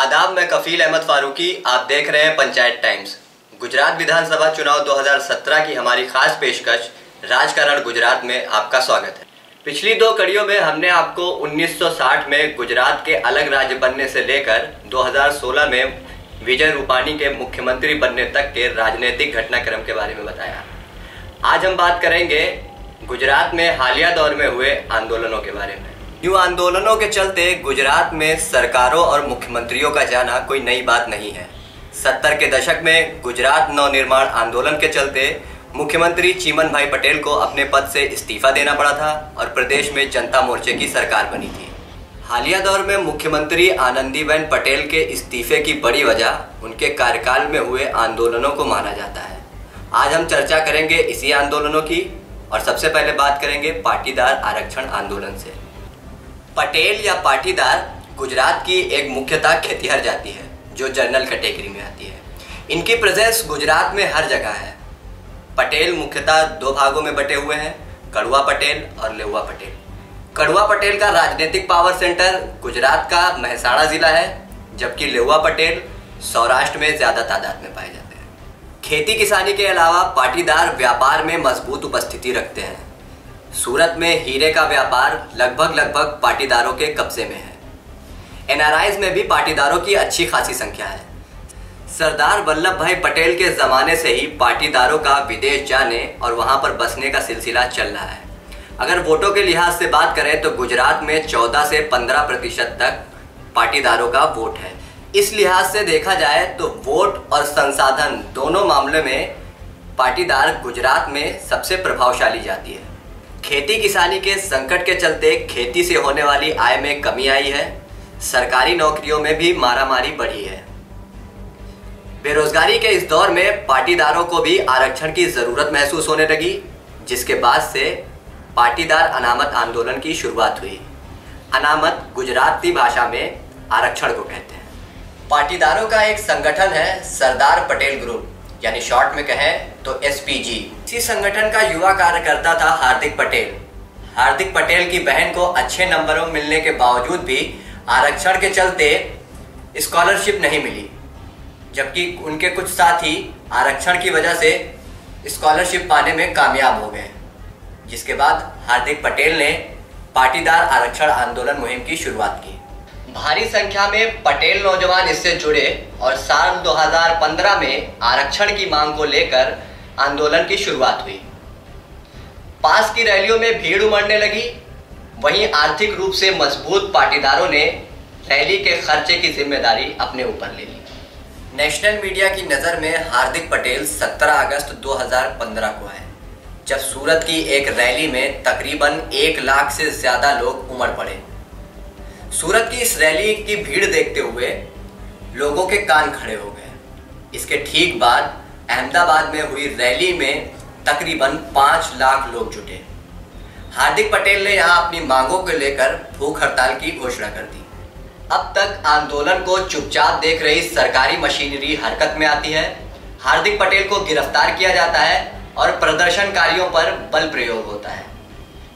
आदाब, मैं कफील अहमद फारूकी। आप देख रहे हैं पंचायत टाइम्स। गुजरात विधानसभा चुनाव 2017 की हमारी खास पेशकश राजकारण गुजरात में आपका स्वागत है। पिछली दो कड़ियों में हमने आपको 1960 में गुजरात के अलग राज्य बनने से लेकर 2016 में विजय रूपाणी के मुख्यमंत्री बनने तक के राजनीतिक घटनाक्रम के बारे में बताया। आज हम बात करेंगे गुजरात में हालिया दौर में हुए आंदोलनों के बारे में। यूं आंदोलनों के चलते गुजरात में सरकारों और मुख्यमंत्रियों का जाना कोई नई बात नहीं है। 70 के दशक में गुजरात नवनिर्माण आंदोलन के चलते मुख्यमंत्री चीमन भाई पटेल को अपने पद से इस्तीफा देना पड़ा था और प्रदेश में जनता मोर्चे की सरकार बनी थी। हालिया दौर में मुख्यमंत्री आनंदीबेन पटेल के इस्तीफे की बड़ी वजह उनके कार्यकाल में हुए आंदोलनों को माना जाता है। आज हम चर्चा करेंगे इसी आंदोलनों की और सबसे पहले बात करेंगे पाटीदार आरक्षण आंदोलन से। पटेल या पाटीदार गुजरात की एक मुख्यतः खेतिहर जाति है जो जनरल कैटेगरी में आती है। इनकी प्रेजेंस गुजरात में हर जगह है। पटेल मुख्यतः दो भागों में बटे हुए हैं, कड़वा पटेल और लेउवा पटेल। कड़वा पटेल का राजनीतिक पावर सेंटर गुजरात का मेहसाणा जिला है, जबकि लेउवा पटेल सौराष्ट्र में ज्यादा तादाद में पाए जाते हैं। खेती किसानी के अलावा पाटीदार व्यापार में मजबूत उपस्थिति रखते हैं। सूरत में हीरे का व्यापार लगभग पाटीदारों के कब्जे में है। एनआरआईज में भी पाटीदारों की अच्छी खासी संख्या है। सरदार वल्लभ भाई पटेल के ज़माने से ही पाटीदारों का विदेश जाने और वहां पर बसने का सिलसिला चल रहा है। अगर वोटों के लिहाज से बात करें तो गुजरात में 14 से 15% तक पाटीदारों का वोट है। इस लिहाज से देखा जाए तो वोट और संसाधन दोनों मामले में पाटीदार गुजरात में सबसे प्रभावशाली जाति है। खेती किसानी के संकट के चलते खेती से होने वाली आय में कमी आई है। सरकारी नौकरियों में भी मारामारी बढ़ी है। बेरोजगारी के इस दौर में पाटीदारों को भी आरक्षण की जरूरत महसूस होने लगी, जिसके बाद से पाटीदार अनामत आंदोलन की शुरुआत हुई। अनामत गुजराती भाषा में आरक्षण को कहते हैं। पाटीदारों का एक संगठन है सरदार पटेल ग्रुप, यानी शॉर्ट में कहें तो एसपीजी। इसी संगठन का युवा कार्यकर्ता था हार्दिक पटेल। हार्दिक पटेल की बहन को अच्छे नंबरों मिलने के बावजूद भी आरक्षण के चलते स्कॉलरशिप नहीं मिली, जबकि उनके कुछ साथी आरक्षण की वजह से स्कॉलरशिप पाने में कामयाब हो गए, जिसके बाद हार्दिक पटेल ने पाटीदार आरक्षण आंदोलन मुहिम की शुरुआत की। भारी संख्या में पटेल नौजवान इससे जुड़े और साल 2015 में आरक्षण की मांग को लेकर आंदोलन की शुरुआत हुई। पास की रैलियों में भीड़ उमड़ने लगी। वहीं आर्थिक रूप से मजबूत पाटीदारों ने रैली के खर्चे की जिम्मेदारी अपने ऊपर ले ली। नेशनल मीडिया की नज़र में हार्दिक पटेल 17 अगस्त 2015 को आए, जब सूरत की एक रैली में तकरीबन 1 लाख से ज़्यादा लोग उमड़ पड़े। सूरत की इस रैली की भीड़ देखते हुए लोगों के कान खड़े हो गए। इसके ठीक बाद अहमदाबाद में हुई रैली में तकरीबन 5 लाख लोग जुटे। हार्दिक पटेल ने यहां अपनी मांगों को लेकर भूख हड़ताल की घोषणा कर दी। अब तक आंदोलन को चुपचाप देख रही सरकारी मशीनरी हरकत में आती है। हार्दिक पटेल को गिरफ्तार किया जाता है और प्रदर्शनकारियों पर बल प्रयोग होता है।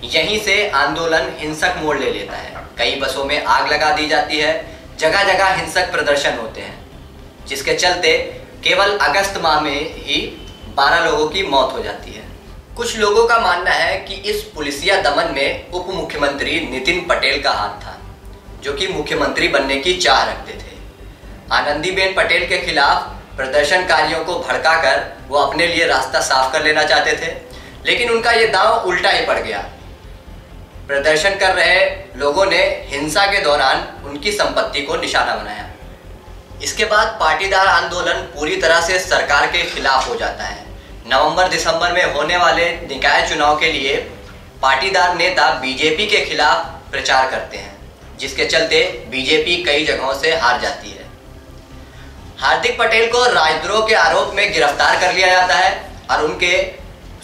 यहीं से आंदोलन हिंसक मोड़ ले लेता है। कई बसों में आग लगा दी जाती है। जगह जगह हिंसक प्रदर्शन होते हैं, जिसके चलते केवल अगस्त माह में ही 12 लोगों की मौत हो जाती है। कुछ लोगों का मानना है कि इस पुलिसिया दमन में उप मुख्यमंत्री नितिन पटेल का हाथ था, जो कि मुख्यमंत्री बनने की चाह रखते थे। आनंदीबेन पटेल के खिलाफ प्रदर्शनकारियों को भड़काकर वो अपने लिए रास्ता साफ कर लेना चाहते थे, लेकिन उनका ये दांव उल्टा ही पड़ गया। प्रदर्शन कर रहे लोगों ने हिंसा के दौरान उनकी संपत्ति को निशाना बनाया। इसके बाद पाटीदार आंदोलन पूरी तरह से सरकार के खिलाफ हो जाता है। नवंबर-दिसंबर में होने वाले निकाय चुनाव के लिए पाटीदार नेता बीजेपी के खिलाफ प्रचार करते हैं, जिसके चलते बीजेपी कई जगहों से हार जाती है। हार्दिक पटेल को राजद्रोह के आरोप में गिरफ्तार कर लिया जाता है और उनके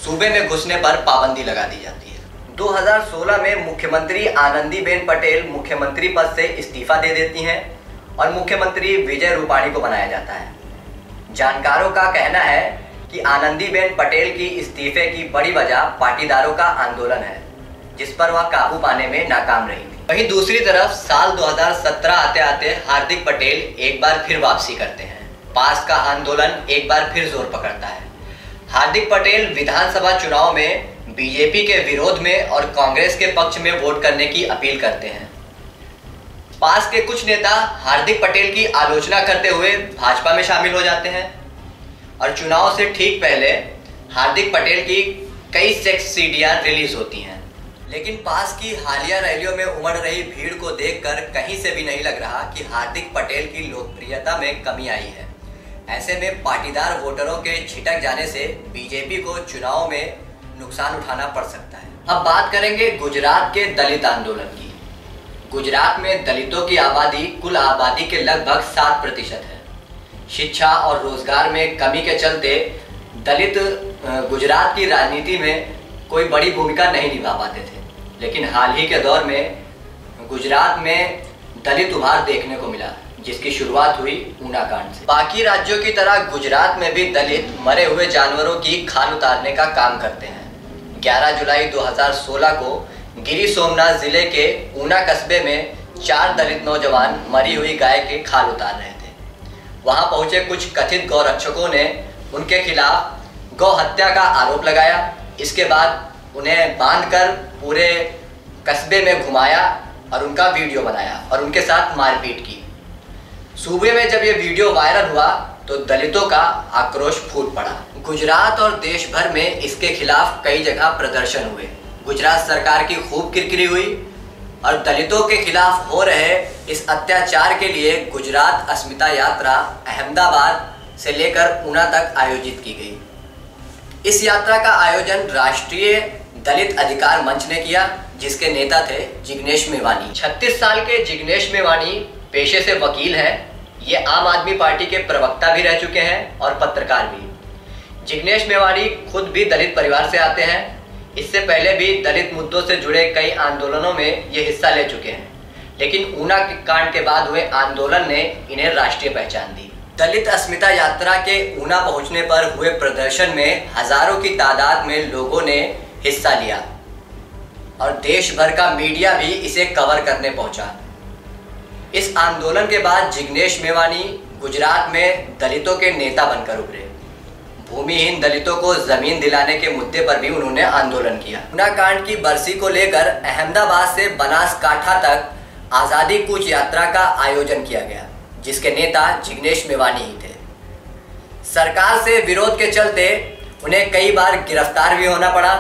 सूबे में घुसने पर पाबंदी लगा दी जाती है। 2016 में मुख्यमंत्री आनंदीबेन पटेल मुख्यमंत्री पद से इस्तीफा दे देती हैं और मुख्यमंत्री विजय रूपाणी को बनाया जाता है। जानकारों का कहना है कि आनंदीबेन पटेल की इस्तीफे की बड़ी वजह पाटीदारों का आंदोलन है, जिस पर वह काबू पाने में नाकाम रही थी। वहीं दूसरी तरफ साल 2017 आते आते हार्दिक पटेल एक बार फिर वापसी करते हैं। पास का आंदोलन एक बार फिर जोर पकड़ता है। हार्दिक पटेल विधानसभा चुनाव में बीजेपी के विरोध में और कांग्रेस के पक्ष में वोट करने की अपील करते हैं। पास के कुछ नेता हार्दिक पटेल की आलोचना करते हुए भाजपा में शामिल हो जाते हैं और चुनाव से ठीक पहले हार्दिक पटेल की कई सेक्स सीडियां रिलीज होती हैं। लेकिन पास की हालिया रैलियों में उमड़ रही भीड़ को देखकर कहीं से भी नहीं लग रहा कि हार्दिक पटेल की लोकप्रियता में कमी आई है। ऐसे में पाटीदार वोटरों के छिटक जाने से बीजेपी को चुनाव में नुकसान उठाना पड़ सकता है। अब बात करेंगे गुजरात के दलित आंदोलन की। गुजरात में दलितों की आबादी कुल आबादी के लगभग 7% है। शिक्षा और रोजगार में कमी के चलते दलित गुजरात की राजनीति में कोई बड़ी भूमिका नहीं निभा पाते थे, लेकिन हाल ही के दौर में गुजरात में दलित उभार देखने को मिला, जिसकी शुरुआत हुई ऊना कांड से। बाकी राज्यों की तरह गुजरात में भी दलित मरे हुए जानवरों की खाल उतारने का काम करते हैं। 11 जुलाई 2016 को गिरी सोमनाथ जिले के ऊना कस्बे में 4 दलित नौजवान मरी हुई गाय की खाल उतार रहे थे। वहां पहुंचे कुछ कथित गौरक्षकों ने उनके खिलाफ गौ हत्या का आरोप लगाया। इसके बाद उन्हें बांधकर पूरे कस्बे में घुमाया और उनका वीडियो बनाया और उनके साथ मारपीट की। सूबे में जब ये वीडियो वायरल हुआ तो दलितों का आक्रोश फूट पड़ा। गुजरात और देश भर में इसके खिलाफ कई जगह प्रदर्शन हुए। गुजरात सरकार की खूब किरकिरी हुई और दलितों के खिलाफ हो रहे इस अत्याचार के लिए गुजरात अस्मिता यात्रा अहमदाबाद से लेकर ऊना तक आयोजित की गई। इस यात्रा का आयोजन राष्ट्रीय दलित अधिकार मंच ने किया, जिसके नेता थे जिग्नेश मेवानी। 36 साल के जिग्नेश मेवानी पेशे से वकील हैं। ये आम आदमी पार्टी के प्रवक्ता भी रह चुके हैं और पत्रकार भी। जिग्नेश मेवानी खुद भी दलित परिवार से आते हैं। इससे पहले भी दलित मुद्दों से जुड़े कई आंदोलनों में ये हिस्सा ले चुके हैं, लेकिन ऊना कांड के बाद हुए आंदोलन ने इन्हें राष्ट्रीय पहचान दी। दलित अस्मिता यात्रा के ऊना पहुंचने पर हुए प्रदर्शन में हजारों की तादाद में लोगों ने हिस्सा लिया और देश भर का मीडिया भी इसे कवर करने पहुंचा। इस आंदोलन के बाद जिग्नेश मेवानी गुजरात में दलितों के नेता बनकर उभरे। भूमिहीन दलितों को जमीन दिलाने के मुद्दे पर भी उन्होंने आंदोलन किया। ऊना कांड की बरसी को लेकर अहमदाबाद से बनासकांठा तक आजादी कूच यात्रा का आयोजन किया गया, जिसके नेता जिग्नेश मेवानी ही थे। सरकार से विरोध के चलते उन्हें कई बार गिरफ्तार भी होना पड़ा।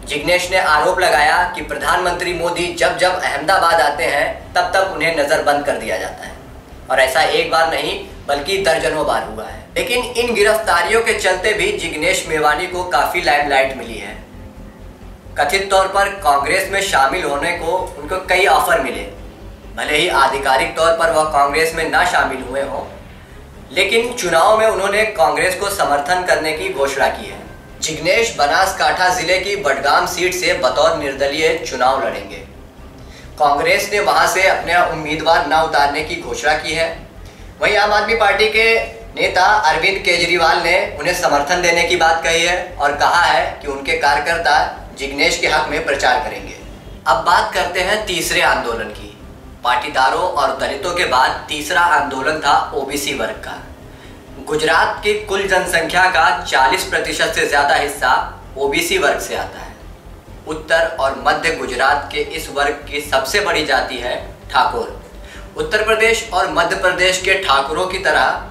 जिग्नेश ने आरोप लगाया कि प्रधानमंत्री मोदी जब जब अहमदाबाद आते हैं तब तब उन्हें नजरबंद कर दिया जाता है, और ऐसा एक बार नहीं बल्कि दर्जनों बार हुआ है। लेकिन इन गिरफ्तारियों के चलते भी जिग्नेश मेवानी को काफी लाइमलाइट मिली है। कथित तौर पर कांग्रेस में शामिल होने को उनको कई ऑफर मिले। भले ही आधिकारिक तौर पर वह कांग्रेस में ना शामिल हुए हों, लेकिन चुनाव में उन्होंने कांग्रेस को समर्थन करने की घोषणा की है। जिग्नेश बनासकांठा जिले की बडगाम सीट से बतौर निर्दलीय चुनाव लड़ेंगे। कांग्रेस ने वहां से अपने उम्मीदवार न उतारने की घोषणा की है। वहीं आम आदमी पार्टी के नेता अरविंद केजरीवाल ने उन्हें समर्थन देने की बात कही है और कहा है कि उनके कार्यकर्ता जिग्नेश के हक में प्रचार करेंगे। अब बात करते हैं तीसरे आंदोलन की। पाटीदारों और दलितों के बाद तीसरा आंदोलन था ओबीसी वर्ग का। गुजरात की कुल जनसंख्या का 40% से ज्यादा हिस्सा ओबीसी वर्ग से आता है। उत्तर और मध्य गुजरात के इस वर्ग की सबसे बड़ी जाति है ठाकुर। उत्तर प्रदेश और मध्य प्रदेश के ठाकुरों की तरह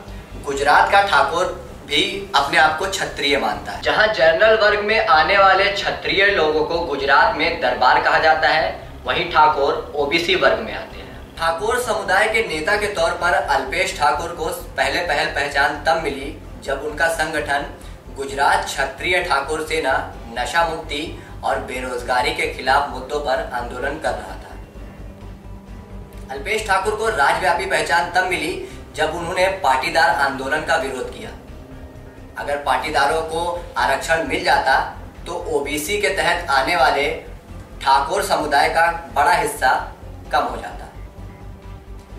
गुजरात का ठाकुर भी अपने आप को क्षत्रिय मानता है। जहां जनरल वर्ग में आने वाले क्षत्रिय लोगों को गुजरात में दरबार कहा जाता है, वहीं ठाकुर ओबीसी वर्ग में आते हैं। ठाकुर समुदाय के नेता के तौर पर अल्पेश ठाकुर को पहले पहचान तब मिली जब उनका संगठन गुजरात क्षत्रिय ठाकुर सेना नशा मुक्ति और बेरोजगारी के खिलाफ मुद्दों पर आंदोलन कर रहा था। अल्पेश ठाकुर को राज्यव्यापी पहचान तब मिली जब उन्होंने पाटीदार आंदोलन का विरोध किया। अगर पाटीदारों को आरक्षण मिल जाता तो ओबीसी के तहत आने वाले ठाकुर समुदाय का बड़ा हिस्सा कम हो जाता।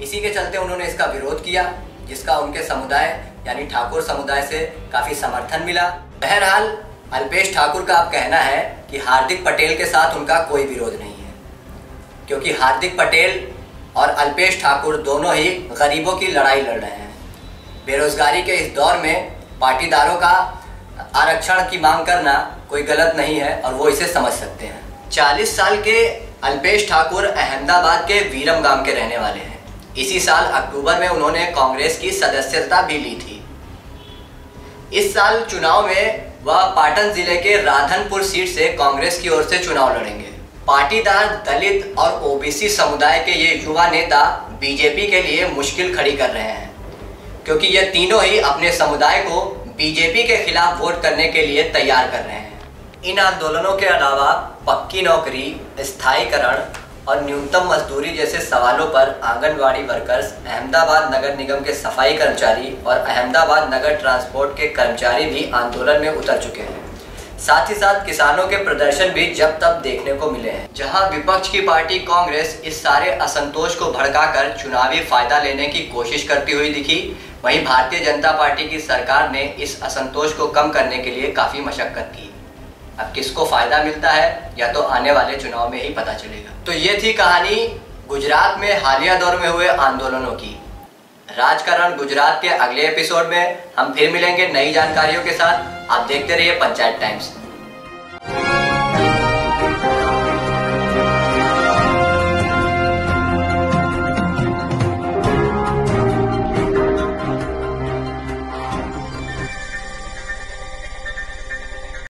इसी के चलते उन्होंने इसका विरोध किया, जिसका उनके समुदाय यानी ठाकुर समुदाय से काफी समर्थन मिला। बहरहाल अल्पेश ठाकुर का अब कहना है कि हार्दिक पटेल के साथ उनका कोई विरोध नहीं है, क्योंकि हार्दिक पटेल और अल्पेश ठाकुर दोनों ही गरीबों की लड़ाई लड़ रहे हैं। बेरोजगारी के इस दौर में पाटीदारों का आरक्षण की मांग करना कोई गलत नहीं है और वो इसे समझ सकते हैं। 40 साल के अल्पेश ठाकुर अहमदाबाद के वीरम गांव के रहने वाले हैं। इसी साल अक्टूबर में उन्होंने कांग्रेस की सदस्यता भी ली थी। इस साल चुनाव में वह पाटन जिले के राधनपुर सीट से कांग्रेस की ओर से चुनाव लड़ेंगे। पाटीदार, दलित और ओबीसी समुदाय के ये युवा नेता बीजेपी के लिए मुश्किल खड़ी कर रहे हैं, क्योंकि ये तीनों ही अपने समुदाय को बीजेपी के खिलाफ वोट करने के लिए तैयार कर रहे हैं। इन आंदोलनों के अलावा पक्की नौकरी, स्थायीकरण और न्यूनतम मजदूरी जैसे सवालों पर आंगनवाड़ी वर्कर्स, अहमदाबाद नगर निगम के सफाई कर्मचारी और अहमदाबाद नगर ट्रांसपोर्ट के कर्मचारी भी आंदोलन में उतर चुके हैं। साथ ही साथ किसानों के प्रदर्शन भी जब तब देखने को मिले हैं। जहां विपक्ष की पार्टी कांग्रेस इस सारे असंतोष को भड़काकर चुनावी फायदा लेने की कोशिश करती हुई दिखी, वहीं भारतीय जनता पार्टी की सरकार ने इस असंतोष को कम करने के लिए काफी मशक्कत की। अब किसको फायदा मिलता है या तो आने वाले चुनाव में ही पता चलेगा। तो ये थी कहानी गुजरात में हालिया दौर में हुए आंदोलनों की। राजकारण गुजरात के अगले एपिसोड में हम फिर मिलेंगे नई जानकारियों के साथ। आप देखते रहिए पंचायत टाइम्स।